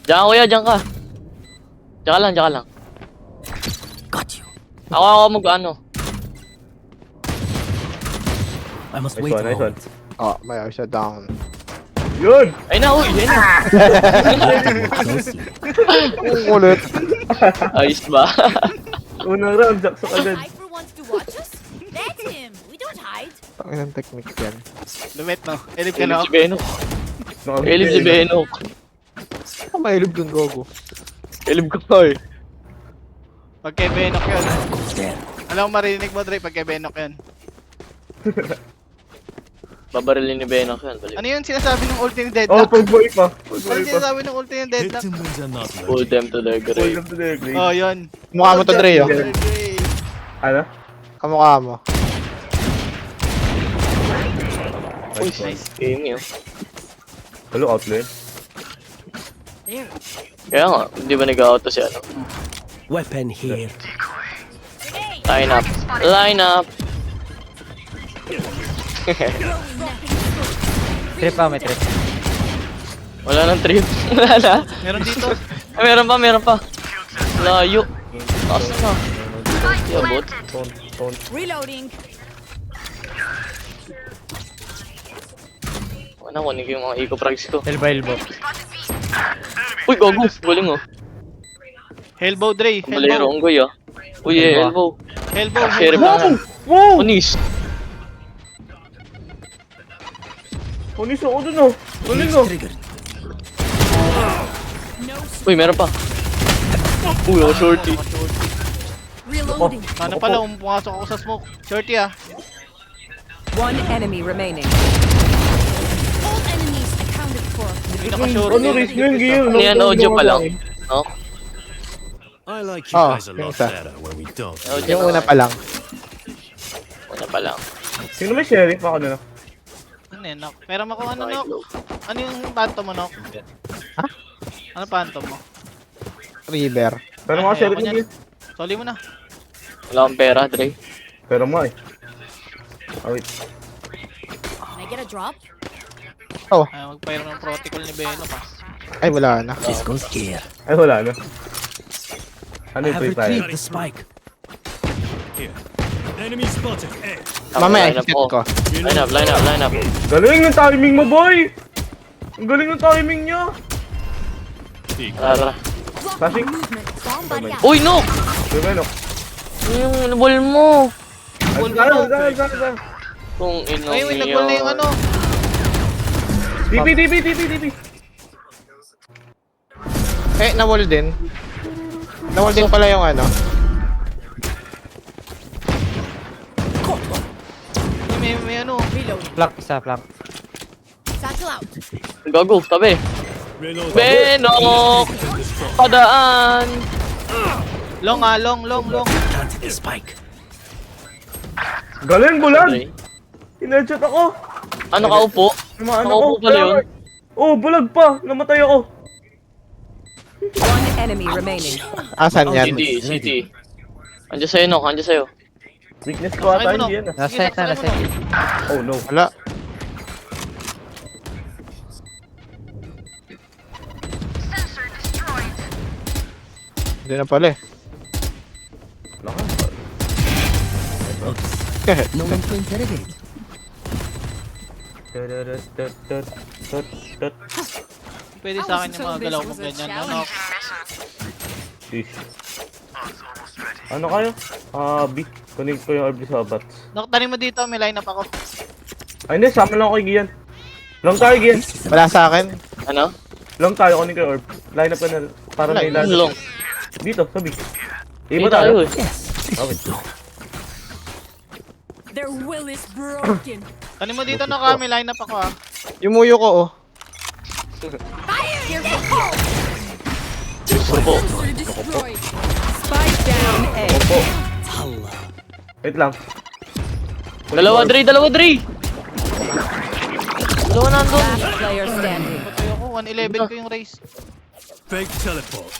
Diyan ka kuya, diyan ka. Diyan ka lang, diyan ka lang. Got you. Ako mag-ano. I must Nice wait a one, nice one. moment. Oh, may siya down. Yun! Ay na, uy, ayun na. Closely. Ang kulit. Ayos ba? Unang round, Jackson agad. Hyper wants to watch us? Let him. We don't hide. Ang technique yan. Lumit, no? Elib ka, Elib no? si Benok. Elib si Benok. Ang mailog dun, Gogo. Elib ka pa eh. Pag kay Benok yun. Goes there. Alam mo marinig mo, Dre, pag kay Benok yun. Babarilin ni Benok yan. Balik. Ano yun sinasabi ng ulti ni Oh, Deadlock? pag-boy pa. Ano Pag-boy pa. sinasabi ng ulti ni Deadlock? Victims are not Pull them to their grave. Welcome to the grave. Oh, yun. Mukha mo to, Dre, oh. Okay. Ano? Kamukha mo. Uy, Nice one. game yun. Hello, outlet. There. Kaya nga, hindi ba nag-auto si ano? Weapon here. Grenade. Line up. Line up. Trip pa, may trip. Wala nang trip. Wala na. Meron dito. Ay, meron pa, meron pa. Layo. Taas na. Yabot. Reloading. Wala, kunin ko yung mga eco-frags ko. Elbow. Uy, gago. Galing oh. Elbow, Dre. Malero Elbow. ang goy ah. Uy, elbow. Elbow. Sheriff lang yan. Wow! Unis. Unis ako dun oh. Galing oh. Triggered. Uy, meron pa. Uy, oh, shorty. Reloading. Ano pala, pumasok ako sa smoke. Shorty, ah. One enemy remaining. All enemies accounted for. Hindi naka-shorty. Ano, race nyo yung gear? Ano yan, audio pa lang? No? I like you Oh, guys a yung lot isa. better when we don't. Audio Yung una pa lang. Una pa lang. Sino may sheriff ako na? Ano yan, Nok? Pero ako ano, Nok? Ano yung panto mo, Nok? Ha? Ano panto mo? River. Pero mga Ay, sheriff ayoko yung niyan. gear. Soli mo na. Wala akong pera, Dre. Pero mga eh. Oh, wait. Can I get a drop? Ay, magpahiro ng protocol ni Beno, pa. Ay, wala na. This goes here. Ay, wala na. I Ano yung have play tayo? retrieved the spike. Here. Enemy spotted. A. Mamaya, Line up i-set ko. ko. Line up, line up, line up. Galing ng timing mo, boy! Ang galing ng timing niya! Tara. Flashing? Movement. Bomb buddy out. Uy, no! Ano? Yung ball mo. Ano? Kung inong Ay, wait, nag-wall na yung ano. DP! Eh, nawall din. Nawall din pala yung ano. May ano. Reloading. Flank, isa, flank. Satchel out. Gago, tabi. Reload. Benok! Padaan! Long, ah. Long. Planted the spike. Galing, bulag! Dre. Hinadshot ako! Ano ka upo? Namaan Nakaupo ako. pala yun. Oh, bulag pa! Namatay ako! One enemy remaining. Asan yan? City. Andiyan sa'yo, Nok. Andiyan sa'yo. Weakness ko ata, Sakay mo, hindi yan ah. Naset na, naset. Oh no. Wala. Hindi na pala eh. No one to interrogate. Pwede sa akin yung mga galaw mo ganyan, ano? Sheesh. Ano kayo? B. Kunin ko yung RB sa bats. Nok, tanin mo dito, may line up ako. Ay hindi, sama lang ako kay Gian. Long tayo, Gian. Wala sa akin. Ano? Long tayo, kunin ko yung orb. Line up ka na. Para may Ano line. long? Dito, sabi. Hindi Iba tayo tayo. eh. Okay. Their will is broken. Tanin mo dito, Nok, may line up ako, ah. Yumuyo ko oh. Supo. Destroyed. Spike down A. Allah. Wait lang. Dalawa, Dre. Dalawa nandun. Last player standing. Patay ako, 111 ko yung race. Fake teleport.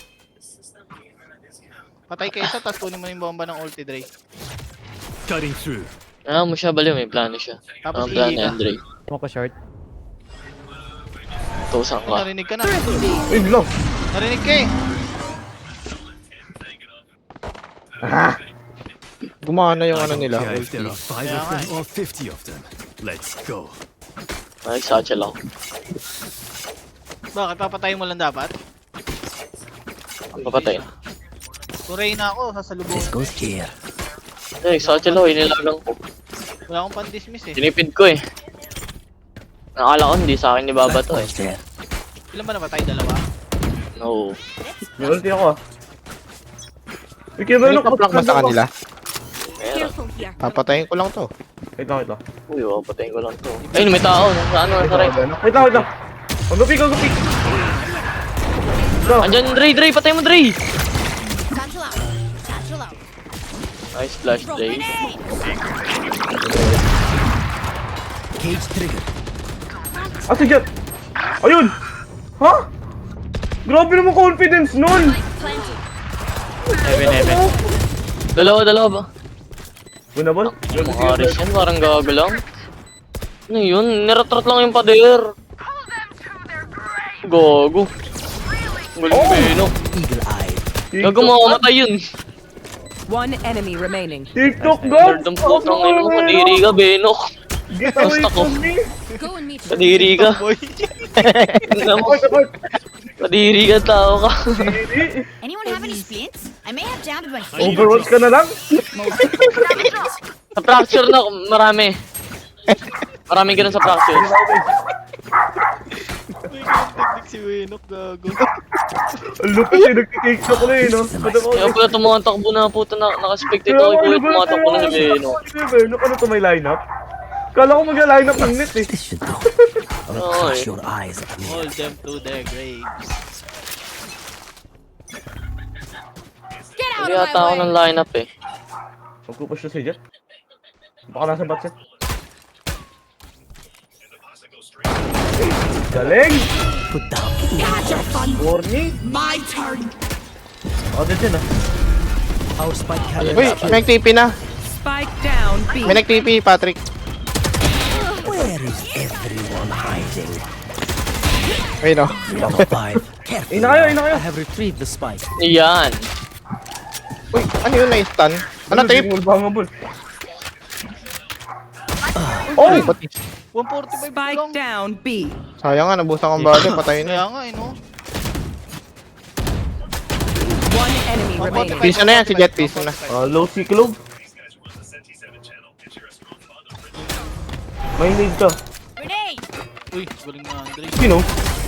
Patay ka isa, tapos kunin mo yung bomba ng ulti, Dre. Cutting through. Ah, mo siya baliw. May plano siya. Tapos Ang plano iiga. yan, Dre. Smoke ko short. Tusang ka. Narinig ka na. Wait lang. Narinig ka eh. Gumana yung ano nila. Yeah, if there ulti. are 5 of them or 50 of them, let's go. Ay, satchel ako. Bakit papatayin mo lang dapat? Ang papatay. Kuray na ako, sasalubong. Ay, satchel ako. Inilagang ko. Wala akong pan-dismiss eh. Tinipid ko eh. Nakala ko hindi sa akin ni Baba to eh. Ilan ba napatay? Dalawa? No. May ulti ako ah. Ikaw ba May pa-flank ba sa kanila? Meron. Careful here. Papatayin ko lang to. Wait lang, wait lang. Uy, patayin ko lang to. Ayun, may tao. Nasa ano, nasa right. Wait lang, wait lang. Ang gapi, ang gapi. Bro, Andyan, Dre, Dre, patay mo, Dre! Satchel out. Satchel out. Nice flash, Throw Dre. grenade. ah, sige. Ayun! Ha? Grabe naman confidence nun! Planted. Heaven. Dalawa ba? Winnable? Yung mga Aris yan, parang gago lang. Ano yun? Niratrat lang yung pader. Gago. Galing Beno. Gago, mamamatay yun. One enemy remaining. TikTok God! Nerdong putang ino, kadiri ka, Beno. Get away Basta ko. from me! Go and meet Kadiri ka. Tingnan mo. Kadiri ka, tao ka. Hindi. Anyone have any splints? I may have downed my Overwatch ka na lang? Sa fracture na, marami. Maraming ganun sa fracture. Technique si Winok, gago. Ang lupit eh, nagti-TikTok na eh, no? Kaya pala tumatakbo na puto na nakaspectate ako. Kuya tumatakbo na si Beno. Ano to may lineup? Kala ko mag-lineup ng net eh. Oo eh. Hold them to their graves. Get out Hindi of ata ako my ng way. lineup eh. Magpupush na si Jet. Baka nasa batset. Galing! Gotcha, fun. Warning! My turn. Oh, dito na. Uy, may nag-TP na. Spike down B. May nag-TP, Patrick. Ayun o. Ina kayo, ina kayo! Yan. Uy, ano yun na-stun? Ano tape? Bangable. Oh! Pati. 145 Spike lang. down B. Sayang nga, nabusan kang bali. Patayin na. Kaya nga eh, no? One enemy remaining. Piso na yan, si Jet. Piso na. Low C-Clove. May need ka. Grenade. Uy, galing na Andre. Sino?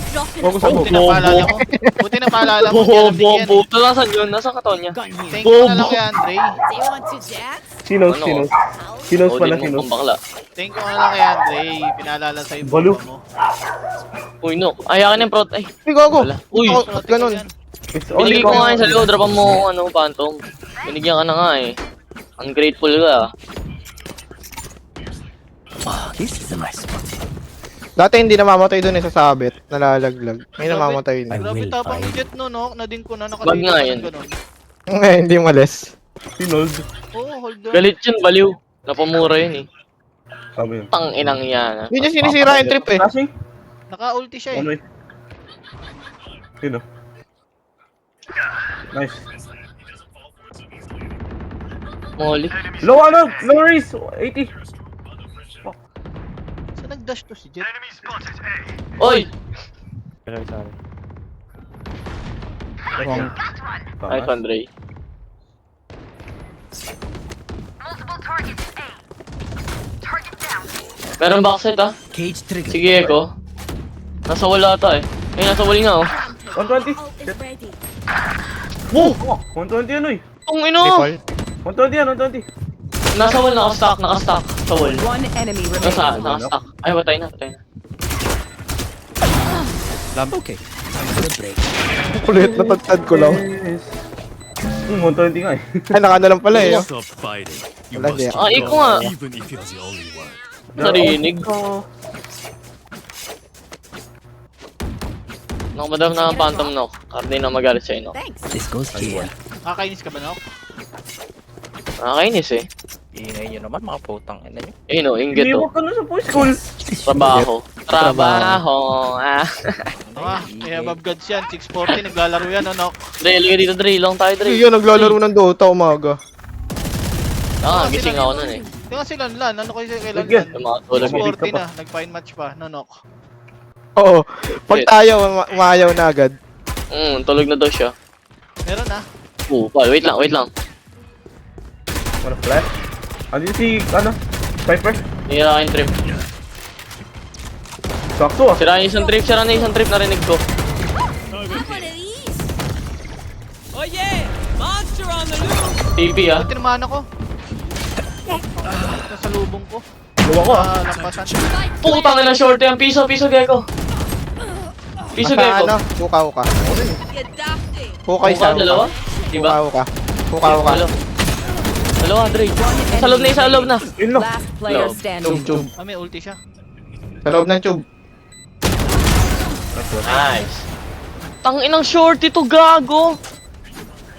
Drop in Focus a ako. Buti na paalala ko. Buti na paalala ko. Hindi alam bigyan. Bobo. Nasaan yun? Nasa katawan niya. Thank you na lang kay Andre. Do you want to dance? Sinos, Ano? sinos. Sinos pala, Odin mo sinos. pang bakla. Thank you na lang kay Andre. Pinaalala sa'yo yung Balo. bomba mo. Uy, no. Ayakin yung prot. Ay, Uy, gogo. wala. Uy, Ba't ganun? It's only binigay ko nga yun sa loob. Drapan mo, ano, Phantom. Binigyan ka na nga eh. Ungrateful ka. Dati hindi namamatay dun eh sa sabit. Nalalaglag. May namamatay na. Grabe tapang ni Jet no, no? Nadin ko na Wag nga yun. Eh, hindi malis. Sinold. Oo, hold on. Galit yun, baliw. Napamura yun eh. Sabi yun. Tang inang yan. Hindi niya sinisira yung trip eh. Flashing? Naka-ulti siya eh. One way. Sino? Nice. Molly. Low ano? Low race! 80. Saan nag-dash to si Jet? Oy! Wrong. Nice one, Dre. Meron backside ah. Sige, Eko. Nasa wala ata eh. Ay, nasa wali nga oh. 120. Ult is ready. Woo! 120 ano eh. Ang ino! Default. 120 yan, 120. Nasa wall, nakastack. Sa wall. One enemy Nasa, remaining. nakastack. Ay, patay na. Kulit, napagtad ko lang. Yes. 120 nga eh. Ay, nakano lang pala eh. Oh. Stop fighting. You Wala must siya. keep Ah, iko going, nga. even if you're the only one. Narinig. Oh. Nakamadam na ang Phantom Knock. Hindi na magalit sa'yo, no? Thanks. Nakakainis ka ba, no? Nakakainis eh. Ingay nyo naman mga putang ina nyo. Eh no, inggit Hindi oh. mo ka na sa voice call. Trabaho. Trabaho. May above gods yan. 640, naglalaro yan, ano? Dre, liga dito, Dre. Long tayo, Dre. Yun, naglalaro ng Dota umaga. Gising ako nun eh. Di nga sila lan, ano kayo kailan Sige. lan? Yung mga tulog. 640 na, nag-fine match pa, nonok. Oo. Pag tayo, umayaw na agad. Tulog na daw siya. Meron na. Pal, wait lang. Ano, flash? Andito si, ano? Sniper? Hira kayong trip. Sakto ah. Sira yung isang trip, narinig ko. Have one of these. TP ah. Tinamaan ako. Nasa lubong ko. Luwa ko ah. Lampasan. Putang ina short yan. Piso, gecko. Piso, Basta gecko. ano, huka. You daft it. Huka isa. Buka, dalawa? Diba? Huka. Dalawa, Dre. Sa loob na. Yun lang. Last player Love. standing. Tube. Ah, may ulti siya. Sa loob ng tube. Nice. Tanginang short ito, gago.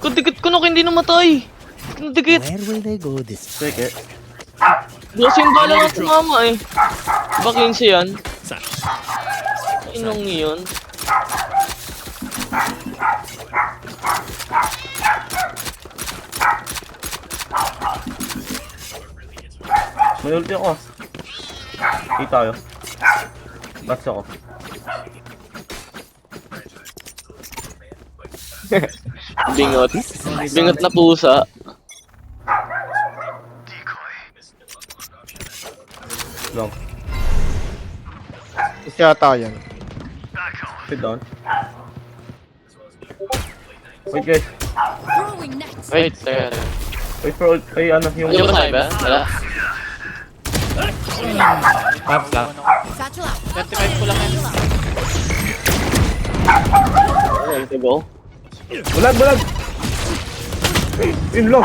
Kudikit ko hindi namatay. Kudikit. Sige. Kasi yung bala nga tumama eh. Diba 15 yan? Inong yun. May ulti ako ah. Kita tayo. Bats ako. Bingot na pusa. Long. Isa yata yan. Sit down. Wait guys. Throwing next. Wait, teka. Wait for ult. Ay ano yung... Hindi ba tayo ba? Wala. Satchel out. 35 ko lang yan. Ready to go. Bulag! Yun lang.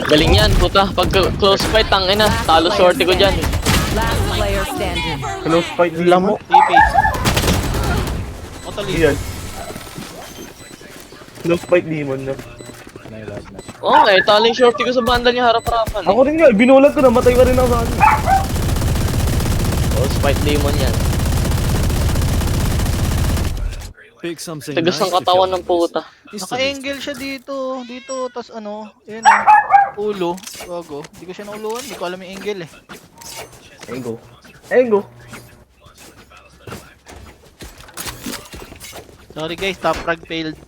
Galing yan, puta. Pag close fight, tangina. Talo shorty ko dyan. Last player standing. Close fight din Lamo. TP. Totally. Iyan. Close fight demon na. Okay, talo yung shorty ko sa banda niya harap-harapan eh. Ako rin nga, binulag ko na, matay pa rin ako sa ano. Close fight demon yan. Pick something Tigas nice ng to katawan kill. ng puta. Naka-angle siya dito. Dito, tas ano, yun ulo. Gago. Hindi ko siya nauluan. Hindi ko alam yung angle eh. Engo. Sorry guys, top frag failed.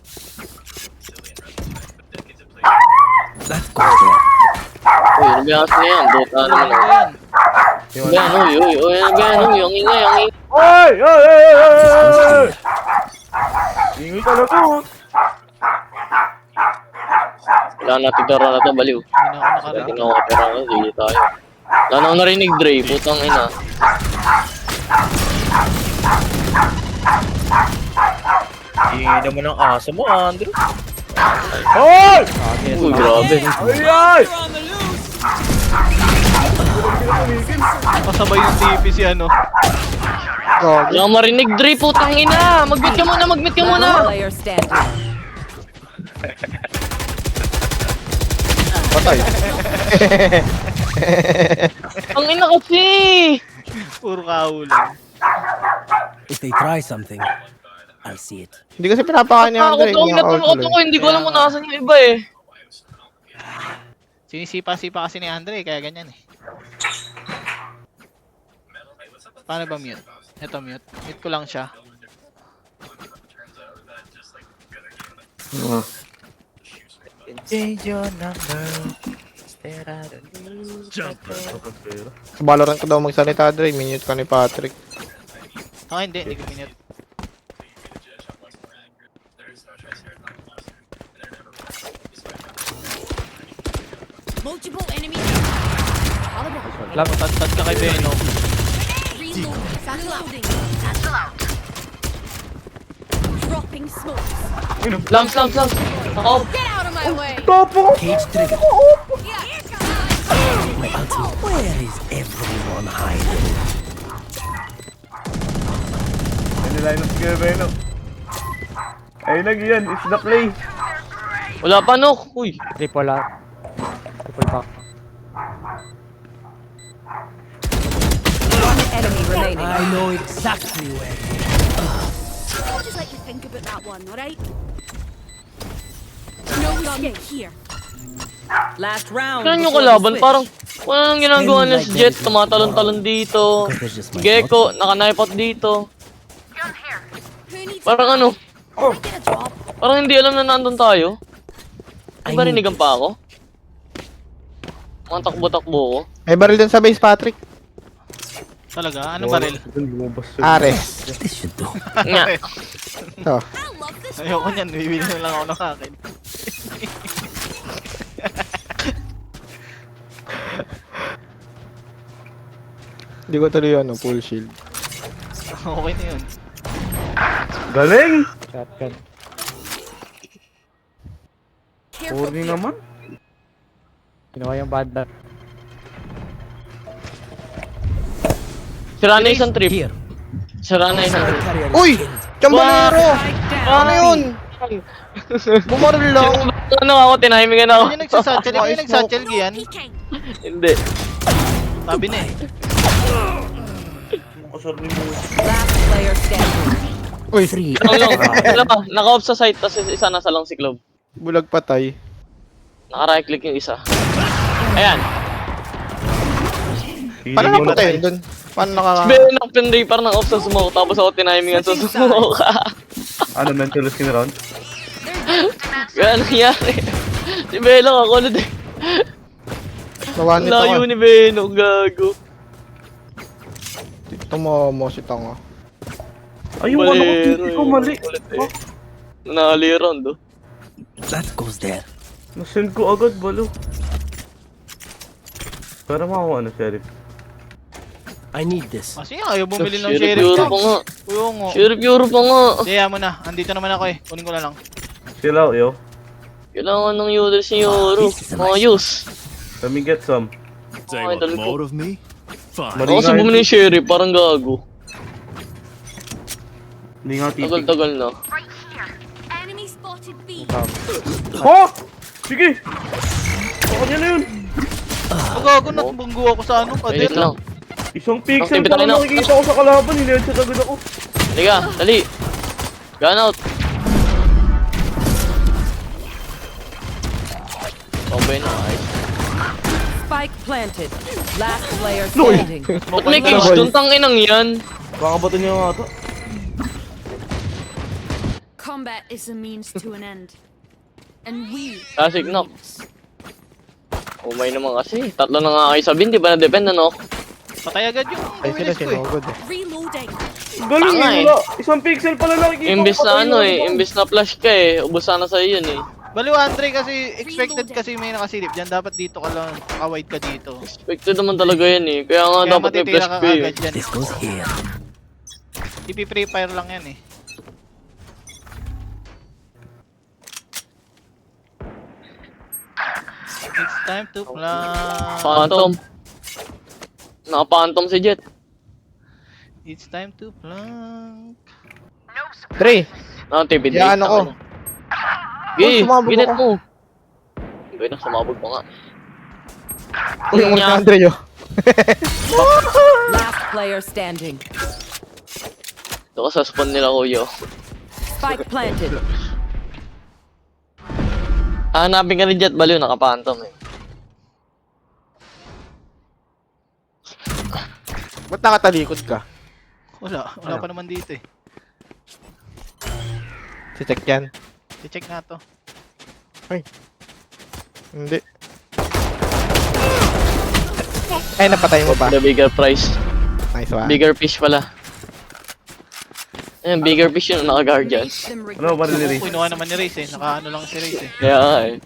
Uy, nabiyas na yan. Dota naman Ano ako. yan? Yan, uy, nabiyas, ang ingay. Ay! Ingay ka na to. Wala natin tara na to, baliw. Hindi na ako nakarinig. Tingnan ko, pero hindi tayo. Wala na akong narinig, Dre. Putang ina. Hindi naman ang aso mo, Andrew. Ay! Uy, grabe. Ay! Kasabay yung TP si ano. Gog. Wala akong marinig, Dre. Putang ina. Mag-mute ka muna. Last player standing. Patay. Ang ina kasi. Puro kaulan. If they try something, I'll see it. Hindi kasi pinapakain ni Andre. Ako ko, hindi ko alam kung nasan yung iba eh. Sinisipa-sipa kasi ni Andre, kaya ganyan eh. Paano ba mute? Ito mute. Mute ko lang siya. Change your number. Sa Valorant ko daw magsalita, Dre. Minute ka ni Patrick. Ako hindi ko minute. Multiple enemies. Alam mo, tad ka kay Beno. Reload. Satchel out. Satchel out. Dropping smokes. Lamps. Ako. Get out of my way. Topo! Cage trigger. Yeah. My ultimate. Where is everyone hiding? Ano line up kayo, Beno? Ayun lang yan, it's the play. Wala pa, Nok. Uy. Triple back. One enemy remaining. I know exactly where. I'll just let you think about that one, alright? No escape here. Last round. Kailan yung before the kalaban? switch. Parang wala nang ginagawa na si Jet. Tumatalon-talon dito. Because there's just my Gecko, naka-knife out dito. Who needs Parang ano, I get a job? parang hindi alam na nandun tayo. Di ba I need rinigan pa ako? Mga takbo-takbo ko. May baril dun sa base, Patrick. Talaga? Anong baril? Lumabas yun. Ares. This should do. Nga. Ito. I love this. Ayoko niyan, bibili na lang ako ng akin. Hindi ko tuloy ano, full shield. Okay na yun. Galing! Shotgun. Careful Puri here. naman. Kinuha yung banda. Sira na isang trip. Here. Sira na isang trip. Carrier is Uy! killed. Chambalero! Ano yun? Bumaril lang. Ano ako, tinahimingan ako. Ano yung nagsasatchel? Ikaw yung nagsatchel, Gian? Peeking. Hindi. Sabi na eh. Last player standing. Uy, Three. Alam ba, naka-off sa site, tapos isa nasa lang si Clove. bulag patay. Naka-right click yung isa. Ayan. Paano napatay yun dun? Paano nakaka... Benok pinripar ng off sa smoke, tapos ako tinahimingan sa smoke. Ano, mental skin round? Kaya nangyari. Si Benok ako ulit eh. Nawanit ako. Layo ni Benok, gago. Tumomo si Tanga. Ay, yung ano ko, Balero hindi ko mali. Ulit eh. Nanali round oh. That goes there. Nasend ko agad, balo. Pero makakuha na, Sheriff. I need this. Kasi ayaw bumili ng Sheriff sheriff Euro pa jobs. nga. Uyo nga. Sheriff Euro pa nga. Kaya mo na, andito naman ako eh. Kunin ko na lang. Chill out, yo. Kailangan ng Euro si Euro. This is a Mga nice use. Let me get some. Say Okay, what dalawa. more of me? Fine. Mali Ako nga sa yun. bumili yung Sheriff, parang gago. Hindi nga titig. Tagal-tagal na. Enemy spotted B. Oh! Sige! Baka niya na yun. Magago na, bunggo ako sa ano, Wait pader. lang. Isang pixel Bakit pa lang tayo na? nakikita ko sa kalaban. Hinedshot agad ako. Halika, dali. Gun out. Okay na, ayos. Spike planted. Last player standing. Ba't may cage doon? Tanginang yan. Baka bato niya nga ito. Combat is a means to an end. And we Classic knock. Umay naman kasi. Tatlo na nga kayo sabihin, di ba na-depend ano? Patay agad yung Ay sila winners ko eh. sinugod eh. reloading. Galing Tanga eh. eh. Wala. Isang pixel pala nakikita Imbis ko. na Patay ano na eh, ako. imbis na flash ka eh. Ubus sana sa'yo yun eh. Baliw Andre kasi expected kasi may nakasilip dyan. Dapat dito ka lang, ka-wide ka dito. Expected naman talaga yan eh. Kaya nga Kaya dapat may matitira flash ka ka eh. agad dyan. This goes here. Ipi-free fire lang yan eh. It's time to fly. Phantom. Naka-phantom si Jet. It's time to fly. Dre, Tipid Yan ako. Gih, sumabog ginit ako. mo. Gawin na, sumabog pa nga. uy, ang Nya. Andre yun. Last player standing. Ito ka sa spawn nila kuya. Spike planted. Hanapin ka ni Jet, baliw, naka-phantom eh. Ba't nakatalikod ka? Wala pa naman dito eh. Si Tek yan. I-check na to. Hindi. Ay, napatay mo pa. The bigger price. Nice one. Bigger fish pala. Ayun, bigger fish yung naka-guardian. Make them regret. Ano ba Ako, niliri? kinuha naman ni Raze eh. Nakaano lang si Raze eh. Kaya nga eh.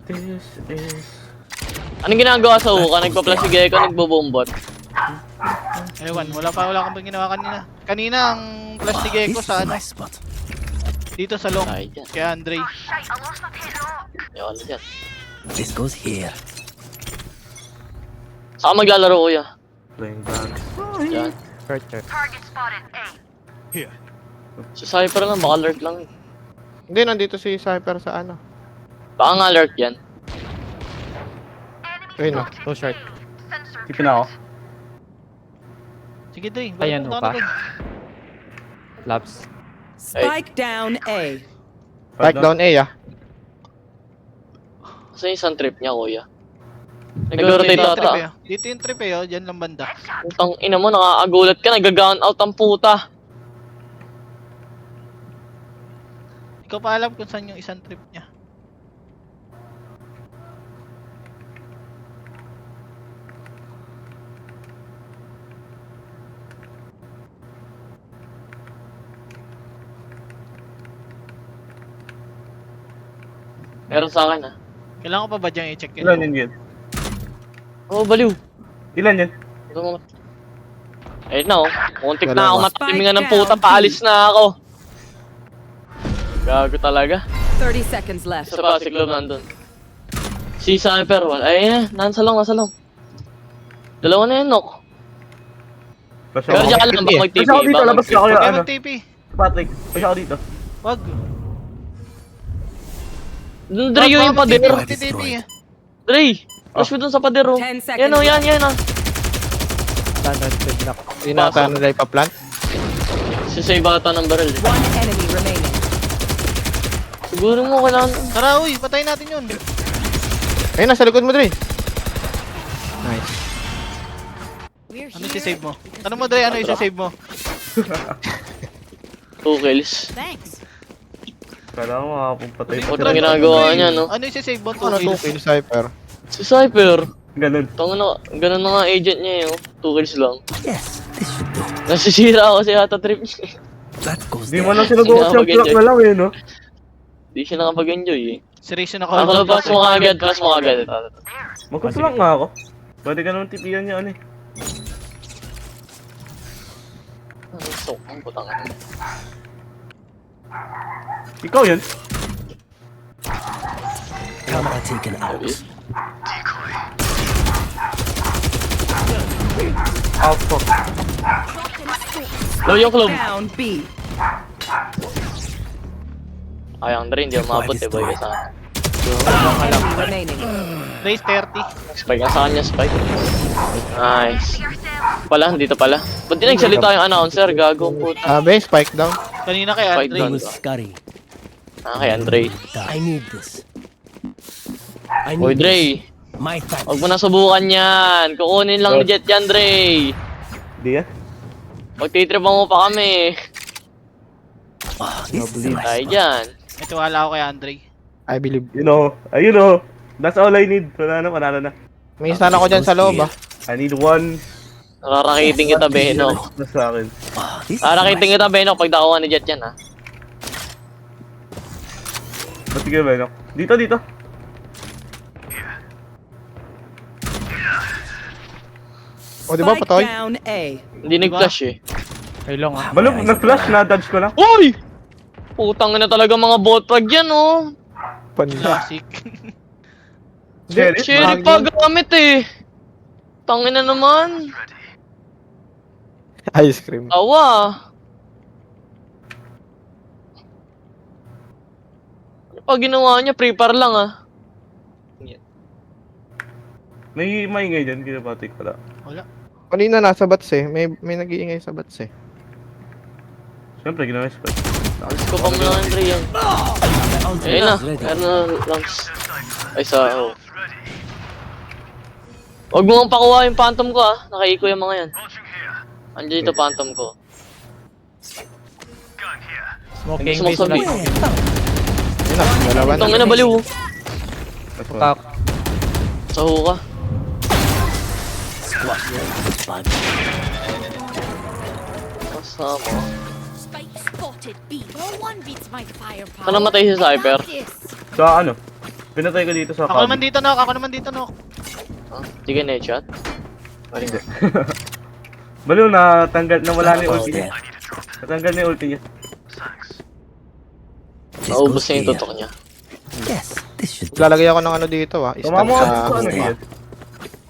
This is... Anong ginagawa sa Uka? Nagpa-flash si Gecko, nagbo-bombot. Ewan, wala akong pang ginawa kanina. Kanina ang flash ni Gecko This sa is ano, my spot. dito sa long. Ay, dyan. Kaya Andre. Yawan na dyan. This goes here. Saka maglalaro kuya. Playing back. Yan. Carter. Here. Si Cypher lang, baka lurk lang. Hindi, nandito si Cypher sa ano. Baka nga alert yan. Ayun, oh. Too short. Tipin na ako. Sige, Dre. Ayan, Balik pa. agad. Labs. Spike down A. Spike down A, ah. Kasi yung isang trip niya, kuya. Dito Nag-rotate yung ata. trip eh. Dito yung trip eh, oh. Diyan lang banda. Putang ina mo, nakakagulat ka, nag-gown out ang puta. Ikaw pa alam kung saan yung isang trip niya. Meron sa akin, ah. Kailangan ko pa ba dyan i-check Ilan yun? yun? Oh, baliw. Ilan yun? Ito mo. Ayun na, oh. Muntik na Dalawa. ako matimingan ng puta, paalis na ako. Gago talaga. 30 seconds left. Isa pa, si Club nandun. Si Sniper, wala. Ayun na, nasa long. Dalawa na yun, Nok. Flash Pero ako. diyan ka lang, baka mag-TP. Flash ako dito, labas ka ako yung Kaya ano. mag-TP. Patrick, flash ako dito. Wag. Dre, yung pader. TP eh. Dre, push mo dun sa pader, oh. 10 seconds Yan, oh, yan, ah. Standard lock. Hindi na ata nila ipaplant. Si Say bata ng barrel, eh. One enemy remaining. Siguro mo kailangan. Tara, uy. Patayin natin yun. Ayun, nasa likod mo, Dre. Nice. We're Ano here. si-save mo? Tanong mo, Dre, ano yung save mo? 2 kills. Thanks. Kailangan mo makapagpatay. Ano ginagawa niya, no? Ano yung save mo? Ano to? Kill Cypher. Si Cypher. Ganun. Ganun na nga agent niya, eh, oh. 2 kills lang. Yes, this should do. Nasisira ako si Hata Trip niya. That goes Di there. mo lang sinubukas yung clock na lang eh, no? Di siya nakapag-enjoy, eh. Seryoso na Ako, pass mo agad, pass mo agad. Magkusulak nga ako. Pwede ka naman tipiyan niya, ano eh. So, ang putang ina. Ikaw yun? Camera taken out. Oh, fuck. Low yung club. Down B. Ayang Dre, hindi umabot, eh, boy. Sa Enemy remaining. Raise 30. Spike nga sa kanya, Spike. Nice. Dito pala. Ba't di nagsalita yung announcer? Gago, puta. Sabi, spike down. Kanina kay Spike Andre. down. He was scurry. Kay Andre. I need this. I Boy, need Dre. this. My thanks. Huwag mo na subukan yan. Kukunin lang ni Jet yan, Dre. Di ah. Magtitripan mo pa kami. Oh, this is the Tayo right dyan. May tiwala ako kay Andre. I believe. You know. Ayun oh. That's all I need. Wala na, panalo na. May isa na ako dyan sa loob, ah. I need one. Nakarakiting kita, Benok. Na sa akin. Oh, this is Nakarakiting kita, Benok, pag nakuha ni Jet yan, ha. Ba't sige ba, no? Dito. O, di ba, Spike patoy? down A. Hindi nag-flash, eh. Ay long ah. Balog, nag-flash na, dodge ko lang. Uy! Putang na talaga mga bot frag yan, oh. Panla. Classic. Sheriff, Cherry pa gamit, eh. Tangin na naman. Ice cream. Awa. Ano pa ginawa niya? Prepare lang, ah. May maingay dyan, kinapatik pala. Wala. Kanina nasa bats eh. May nag-iingay sa bats eh. Siyempre, ginawa yung spell. Alis ko pa muna, Andre, yan. Ayun na. Meron na lamps. Ay, sa, oh. Huwag mo nga pakuha yung phantom ko, ah. Nakaiko yung mga yan. Andiyan dito phantom ko. Smoking Smoke base sa B. lang. Ayun na, dalawa na. Tangin na baliw. That's one. Kak. Sa huka. Kasama. Spike spotted B. No one beats my firepower. Saan namatay si Cypher? Sa ano? Pinatay ko dito sa Ako naman dito, Nok. Ako naman dito, Nok. Ah, sige, headshot. Hindi. Baliw na tanggal na wala na yung all ulti niya. there. Natanggal na yung ulti niya. This Naubos goes na yung here. tutok niya. Yes, this should do. Lalagay ako ng ano dito, ah. Istab Tumama sa ako sa ano huka. yan.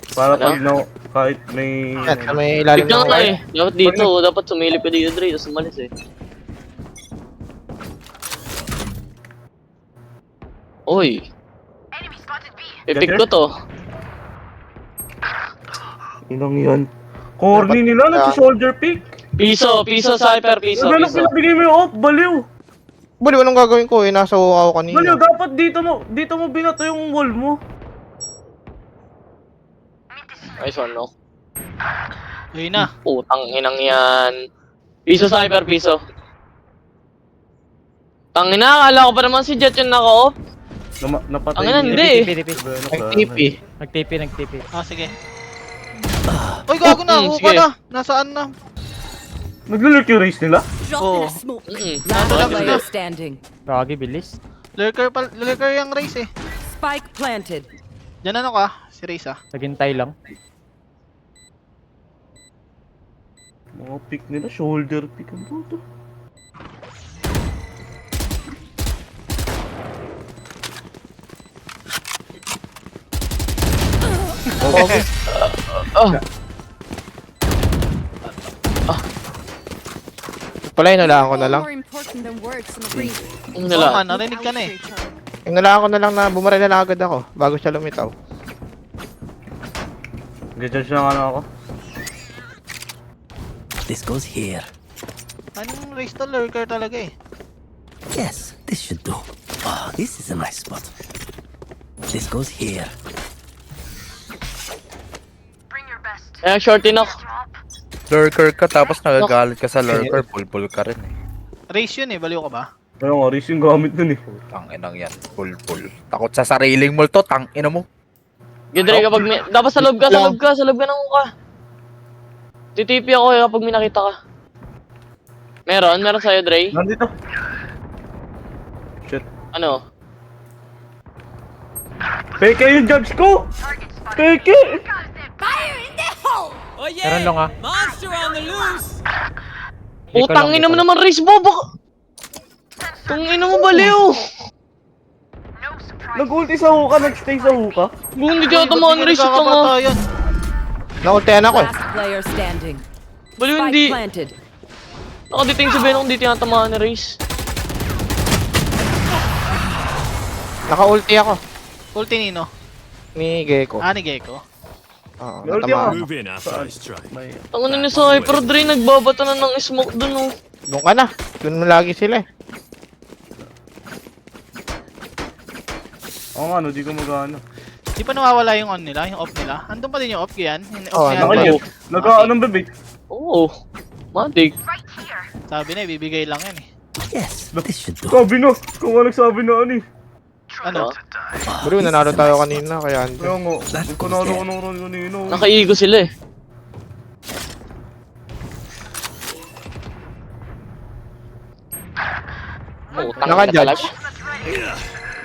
Para Ano? pag no, kahit may... Yan, sa may ilalim Tignan ng nga, wire. eh. Dapat dito, dapat sumilip ka dito, Dre. Tapos umalis, eh. Oy. Pipig ko to. Inang yan. Corny nila, nagsi-shoulder pick. Piso, Cypher, piso. Ano pinabigay mo yung off? Baliw. Bali, anong gagawin ko eh? Nasa uka ako kanina. Baliw, dapat dito mo binato yung wall mo. Nice one, no? Ayun na. Putang inang yan. Piso, Cypher, piso. Tangina, akala ko pa naman si Jet yung naka-off. Napatay. Tangina, hindi eh. Nag-TP. Nag-TP. Ah, sige. Uy, gago na. Mm, Huka sige. na. Nasaan na? Naglalurk yung race nila? Drop Oh. in a smoke. Last player standing. Gagi, bilis. Lurker yung race eh. Spike planted. Diyan ano ka? Si Raze ah. Naghintay lang. Mga pick nila, shoulder pick ang puto. Pala, inalaan ko na lang. More important than words in a brief. Ano Oo nila? nga, narinig ka na eh. Inalaan ko na lang na bumaril na lang agad ako bago siya lumitaw. Nag-judge na ano ako. This goes here. Anong Raze to? Lurker talaga eh. Yes, this should do. Oh, this is a nice spot. This goes here. Ayan, shorty knock. Lurker ka tapos nagagalit ka sa lurker, pulpul ka rin eh. Raze yun eh, baliw ka ba? Pero nga, race yung gamit nun eh. Tanginang yan, pulpul. Takot sa sariling mo to, tangina mo. Gidre kapag may... Dapat sa loob ka ng uka. TTP ako eh kapag may nakita ka. Meron sa'yo, Dre. Nandito. Shit. Ano? Peke yung judge ko! Peke! Fire in the hole! Meron lang ah. Putang ina mo naman, Race Bob! Tungin mo baliw! Nag-ulti sa hookah, nag-stay sa hookah. Kung hindi ka tamaan, Race, ito nga. Nagkakapatayan. Naultihan ako eh. Last player standing. Baliw, Spike hindi. planted. Nakaditing si Benong, hindi tinatamaan ni Race. Naka-ulti ako. Ulti nino. Ni Gecko. Ah, ni Gecko. Oo, May ulti natamaan. ako. Move in after I strike. Ang ano ni Cypher, Dre, nagbabato na ng smoke dun, oh. Doon ka na. Doon mo lagi sila eh. Oo nga, no, di ko magano. Di pa nawawala yung on nila, yung off nila. Andun pa din yung off yan. Yung Oo, off yan. andun. Nakakit. Nag-aanong bebe. Oo. Matig. Sabi na, ibibigay lang yan eh. Yes, this should do. Sabi na, kung nga nagsabi na ano eh. Ano? Bro, nanalo tayo kanina kaya Kaya nga, hindi ko na ano ron kanino. Nakaigo sila eh. Putang ina Naka-judge. talaga.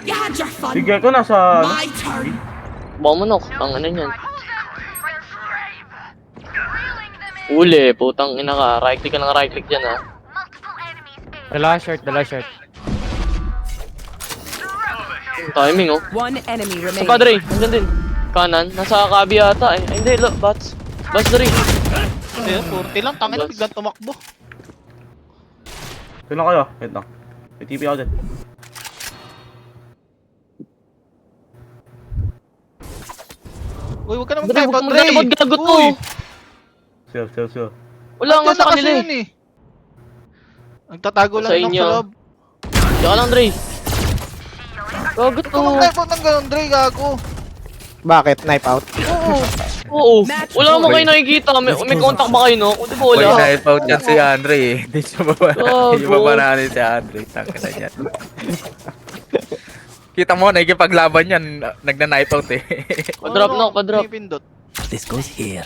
You had your fun. Sige ko nasa... My turn. Bumanok, ang ano yan. Uli, putang ina ka. Right click ka ng right click dyan, ha. Dala short. Timing, oh. One enemy Sa remaining. padre, nandyan din. Kanan, nasa kabi ata eh. Ay, hindi, bats. Bats na rin. Ayun, 40 lang. Tangin na, biglang tumakbo. Ito na kayo, wait lang. May TP ako dyan. Uy, huwag ka na Dre, mag-type out, Dre. maglalabag gagot to. Uy, Sure. Wala nga andyan sa na kasi kanila eh. yun eh. Nagtatago Sa lang ng inyo. sa loob. Diyan lang, Dre. Gagot Huwag to. ka mag-type out ng ganun, Dre, gago. Bakit? Knife out? Oo. Wala mo kayo nakikita. May contact ba kayo, no? O, di ba wala? May knife out yan si Andre eh. Hindi siya Gago. babananin si Andre. Tangina yan. Kita mo, nakikipaglaban yan. Nagna-knife out eh. Padrop na, padrop. Pinipindot. This goes here.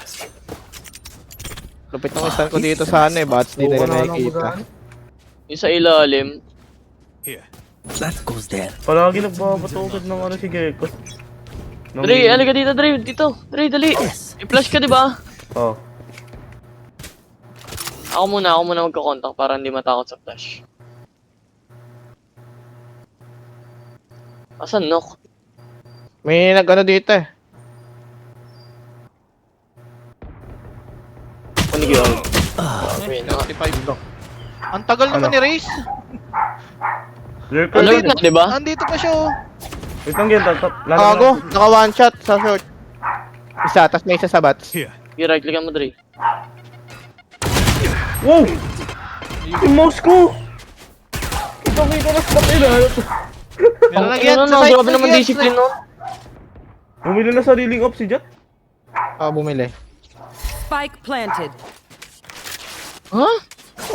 Lupit ng stand ko dito sa ano eh. Bats, di nila nakikita. Yung sa ilalim. Here. That goes there. Palagi nagbabatokad ng ano si Gecko. Dre, alika dito, Dre. Dito. Dre, dali. Yes. I-flash ka, di ba? Oo. Ako muna magka-contact para hindi matakot sa flash. Asan, Nok? May nag-ano dito eh. Kunig yun. Eh, 35. Ang tagal naman ni Raze. Lurker Alert na, di ba? Andito pa siya oh. Wait lang yan, top. Gago, naka one shot sa short. Isa, tas may isa sa bats. Here. Sige, right click mo, Dre. Wow! Yung mouse ko! Kita na stop ina. Meron na Ang get ina, sa side. grabe naman discipline nun. Bumili na sariling op si Jet. Bumili. Spike planted. Ha?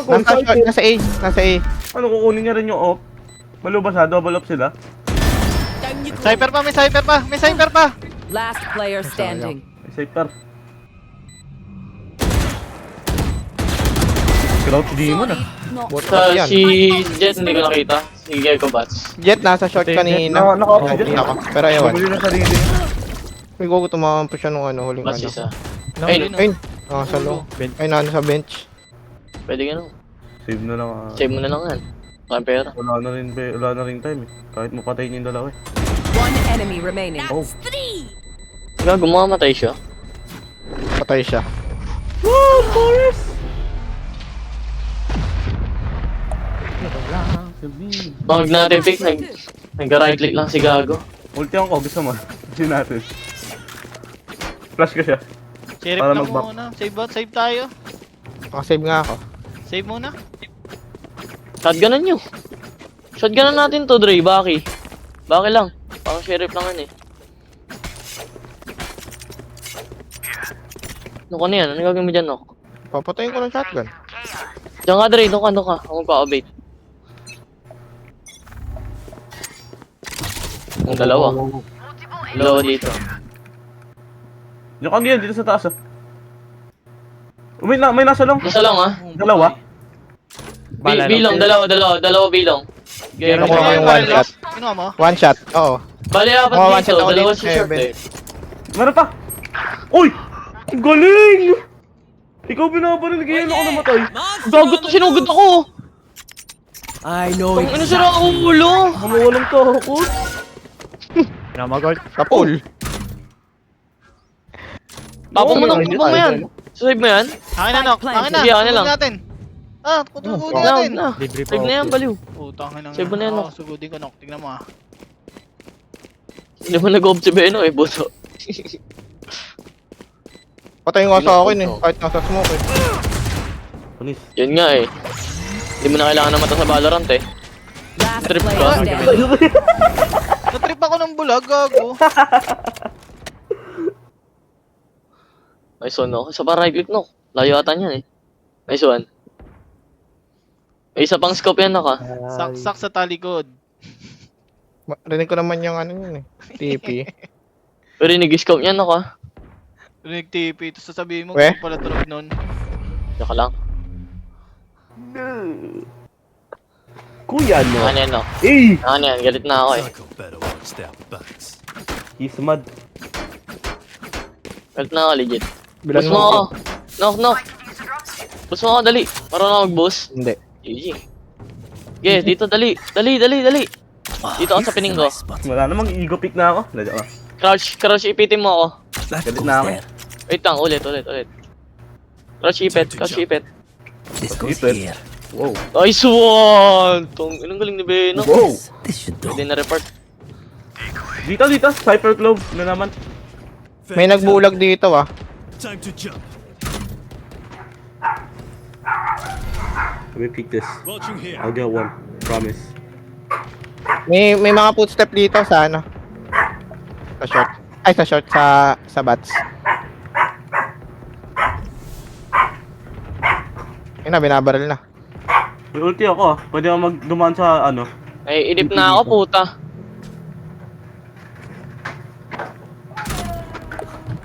Nasa short, nasa A. Nasa A. Ano, kukunin niya rin yung op? Malubas ha, double op sila. Cypher pa, may cypher pa, may cypher pa. Last player standing. May sniper. Crouch demon ah. Sa Yan. si Jet, hindi ko nakita. Si Gecko Bats. Jet, nasa short kanina. Naka-off si Jet. Naka, pero ewan. Bumili na sarili. May gogo tumamang pa siya nung ano, huling Bats ano. isa. No, Ayun, Ayun. Sa loob. Ay, nano sa bench. pwede ka nung. Save na lang ah. Save mo na lang yan. Wala pera. Wala na rin time eh. Kahit mo patayin yung dalawa eh. One enemy remaining. Oh. Gago, mamamatay siya. Patay siya. Pag na-repick, nag-right click lang si Gago. Ulti ako, gusto mo. Kasi natin. Flash ko siya. Sheriff Para na mag-back. muna. Save tayo. Makasave nga ako. Save muna. Shotgunan nyo. Shotgunan natin to, Dre. Baki. Baki lang. Parang sheriff lang yan eh. Ano ka na yan? Ano gagawin mo dyan, no? Papatayin ko ng shotgun. Diyan ka, Dre. Doon ka. Ako magpa-abate. Ang dalawa. Dalawa dito. Yung kagyan, dito sa taas ah. May nasa lang. Nasa lang, ha? Dalawa. Bilong, dalawa bilong. Meron ko Kinuha yung mo one shot. Kinuha mo? One shot, oo. Bali, Oh, apat one dito. shot ako Dalawa dito. si short Ben. eh. Meron pa! Uy! Ang galing! Ikaw binabaril, kaya ako namatay. Gago to, sinugod ako! I know Ang ina sira ako ulo! Mawalang to ako. Namagol. Kapul. Tapos mo Ayun, mo yan. Save mo yan? Akin na, Nok. Akin na. Sige, akin na lang. Sugod natin. Kutugod Na, natin. na. Libre pa Save na yan, baliw. Putang ina. Save mo na yan, Nok. Sugudin ko, Nok. Tignan mo ah. Hindi mo nag-off si Beno eh, buto. Patayin nga sa akin eh. Kahit nasa smoke eh. Pulis. Yun nga eh. Hindi mo na kailangan na mata sa Valorant eh. Last Trip player ka. standing. Natrip ako ng bulag, gago. Nice one, no? Isa pa right click, no? Layo ata niyan eh. Nice one. May isa pang scope yan, naka. Saksak sa talikod. Rinig ko naman yung ano yun eh. TP. Pero nag-scope niyan, naka. Rinig TP. Tapos sasabihin mo Weh? kung pala drop nun. Yaka lang. Kuya no. Ano yan, no? Eh! Ano yan, galit na ako eh. Psycho better watch their backs. He's mad. Galit na ako, legit. Bilan Boost mo ako. Knock. Boost mo ako, dali. Marunong ako mag-boost. Hindi. GG. Okay, dito, dali. Dali. Dito ako sa pining ko. Wala namang ego pick na ako. Nadya ka. Crouch, ipitin mo ako. Let's Galit go na ako. there. Wait lang, ulit. Crouch ipit. This goes Ipit. here. Wow. Nice one! Anong galing ni Beno? Wow! This should do. Pwede na report. Dito. Cypher Clove na naman. May nagbulag dito ah. Time to jump. Let me pick this. Watching here. I'll get one. Promise. May mga footstep dito sa ano. Sa short. Ay, sa short. Sa bats. Ayun na, binabaril na. May ulti ako ah. Pwede ako magdumaan sa ano. Ay, idip na ako, puta.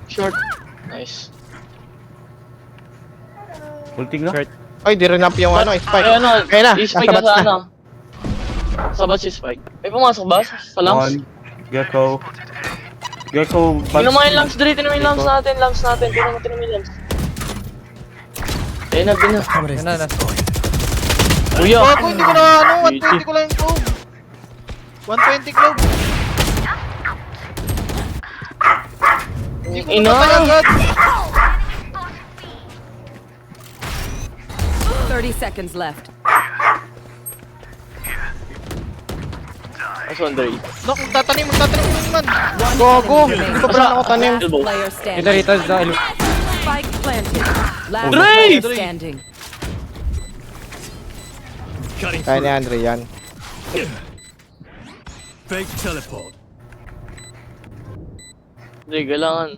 Short. Nice. Ulti nga. Short. Ay, di rin up yung ano, spike. Ay, ano, Ayun na, i-spike nasa ka bats sa na. ano. Sa bats si Spike. May pumasok ba? Sa lungs? One. Gecko. Tingnan mo yung lungs, Dre. Tingnan mo yung lungs natin. Tingnan mo yung lungs. Ayun na, bina. Cameras Ano, destroyed. Kuya! Gago, hindi ko na ano. GG. 120 ko lang yung globe. 120 globe. Hindi ko Ina! namatay agad. 30 seconds left. Mas Andre. Nok, magtatanim man. One Gogo! enemy remaining. Sobrang ako tanim. Last Elbow. player Dito, standing. dito, sa Spike planted. Last Dre! player standing. Cutting Kaya ni through. Andre yan. Fake teleport. Dre, kailangan.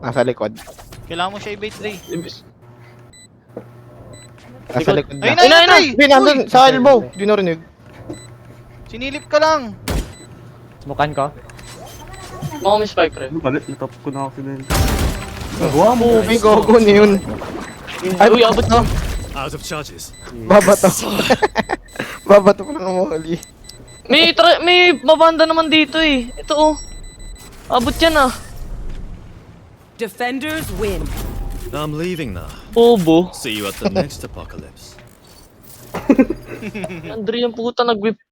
Nasa likod. Kailangan mo siya i-bait, Dre. Nasa likod Ayun na. na, Ayun na, Dre! Hindi, nandun. Sa elbow. Di narinig. Sinilip ka lang. smokan ko. Baka may spike, pre. Balit, natap ko na accident. Gawa mo. May gogo na yun. Ay, Uy, abot na. Out of charges. babato. Babato ko na ng mali. May mabanda naman dito eh. Ito oh. Abot yan ah. Defenders win. I'm leaving now. Bobo. See you at the next apocalypse. Andre yung puta nag-whip